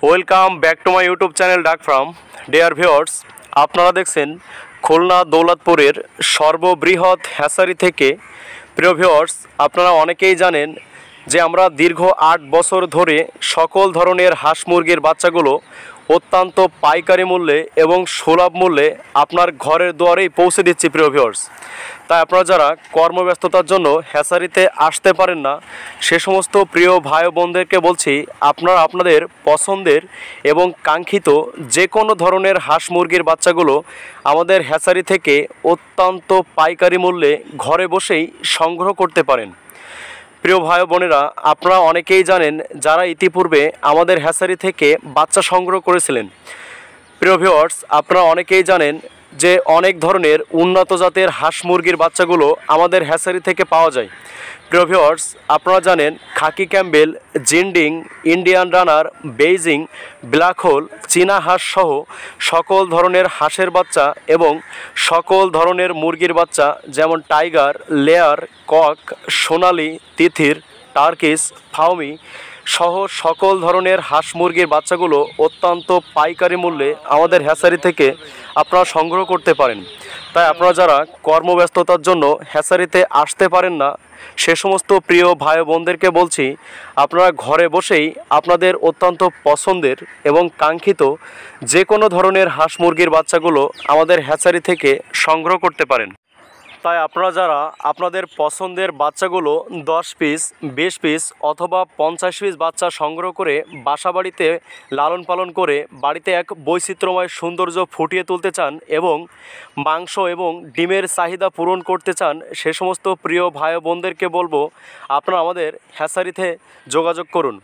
Welcome back to my YouTube channel ডাক farm. Dear viewers, আপনারা দেখছেন খুলনা দৌলতপুরের সর্ববৃহৎ হ্যাচারি থেকে। প্রিয় ভিউয়ার্স, আপনারা অনেকেই জানেন যে আমরা দীর্ঘ 8 বছর ধরে সকল ধরনের হাঁস মুরগির বাচ্চাগুলো অত্যন্ত পাইকারি মূল্যে এবং সুলভ মূল্যে আপনার ঘরের দুয়ারেই পৌঁছে দিচ্ছি। প্রিয় ভিউয়ার্স, তাই আপনারা যারা কর্মব্যস্ততার জন্য হ্যাচারিতে আসতে পারেন না, সে সমস্ত প্রিয় ভাই বোনদেরকে বলছি, আপনারা আপনাদের পছন্দের এবং কাঙ্ক্ষিত যে কোনো ধরনের হাঁস মুরগির বাচ্চাগুলো আমাদের হ্যাচারি থেকে অত্যন্ত পাইকারি মূল্যে ঘরে বসেই সংগ্রহ করতে পারেন। প্রিয় ভাই বোনেরা, আপনারা অনেকেই জানেন যারা ইতিপূর্বে আমাদের হ্যাচারি থেকে বাচ্চা সংগ্রহ করেছিলেন। প্রিয় ভিউয়ার্স, আপনারা অনেকেই জানেন যে অনেক ধরনের উন্নত জাতের হাঁস মুরগির বাচ্চাগুলো আমাদের হ্যাচারি থেকে পাওয়া যায়। প্রিয় ভিউয়ার্স, আপনারা জানেন khaki Campbell, Jinding, Indian runner, Beijing, black hole, চীনা হাঁস সহ সকল ধরনের হাঁসের বাচ্চা এবং সকল ধরনের মুরগির বাচ্চা যেমন টাইগার, লেয়ার, কক, সোনালি, তিথির, টার্কিস, ফাউমি সহ সকল ধরনের হাঁস মুরগির বাচ্চাগুলো অত্যন্ত পাইকারি মূল্যে আমাদের হ্যাচারি থেকে আপনারা সংগ্রহ করতে পারেন। তাই আপনারা যারা কর্মব্যস্ততার জন্য হ্যাচারিতে আসতে পারেন না, সে সমস্ত প্রিয় ভাই বোনদেরকে বলছি, আপনারা ঘরে বসেই আপনাদের অত্যন্ত পছন্দের এবং কাঙ্ক্ষিত যে কোনো ধরনের হাঁস মুরগির বাচ্চাগুলো আমাদের হ্যাচারি থেকে সংগ্রহ করতে পারেন। তাই আপনারা যারা আপনাদের পছন্দের বাচ্চাগুলো 10 পিস, 20 পিস অথবা 50 পিস বাচ্চা সংগ্রহ করে বাসা বাড়িতে লালন পালন করে বাড়িতে এক বৈচিত্র্যময় সৌন্দর্য ফুটিয়ে তুলতে চান এবং মাংস এবং ডিমের চাহিদা পূরণ করতে চান, সে সমস্ত প্রিয় ভাই বোনদেরকে বলবো, আপনারা আমাদের হ্যাচারিতে যোগাযোগ করুন।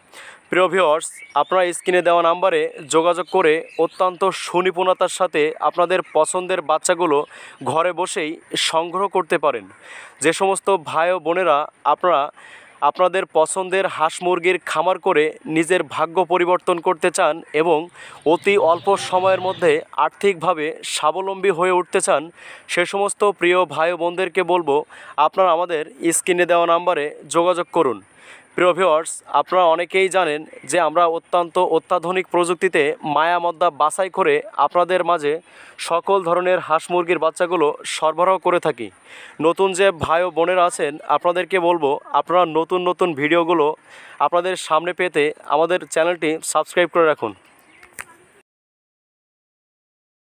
প্রিয় ভিউয়ার্স, আপনারা স্ক্রিনে দেওয়া নাম্বারে যোগাযোগ করে অত্যন্ত সুনিপুণতার সাথে আপনাদের পছন্দের বাচ্চাগুলো ঘরে বসেই সংগ্রহ করতে পারেন। যে সমস্ত ভাই ও বোনেরা আপনারা আপনাদের পছন্দের হাঁস মুরগির খামার করে নিজের ভাগ্য পরিবর্তন করতে চান এবং অতি অল্প সময়ের মধ্যে আর্থিকভাবে স্বাবলম্বী হয়ে উঠতে চান, সে সমস্ত প্রিয় ভাই ও বোনদেরকে বলবো, আপনারা আমাদের স্ক্রিনে দেওয়া নাম্বারে যোগাযোগ করুন। প্রিয় ভিউয়ার্স, আপনারা অনেকেই জানেন যে আমরা অত্যাধুনিক প্রযুক্তিতে মায়ামদ্দা বাছাই করে আপনাদের মাঝে সকল ধরনের হাঁস মুরগির বাচ্চাগুলো সরবরাহ করে থাকি। নতুন যে ভাই ও বোনেরা আছেন, আপনাদেরকে বলবো, আপনারা নতুন নতুন ভিডিওগুলো আপনাদের সামনে পেতে আমাদের চ্যানেলটি সাবস্ক্রাইব করে রাখুন।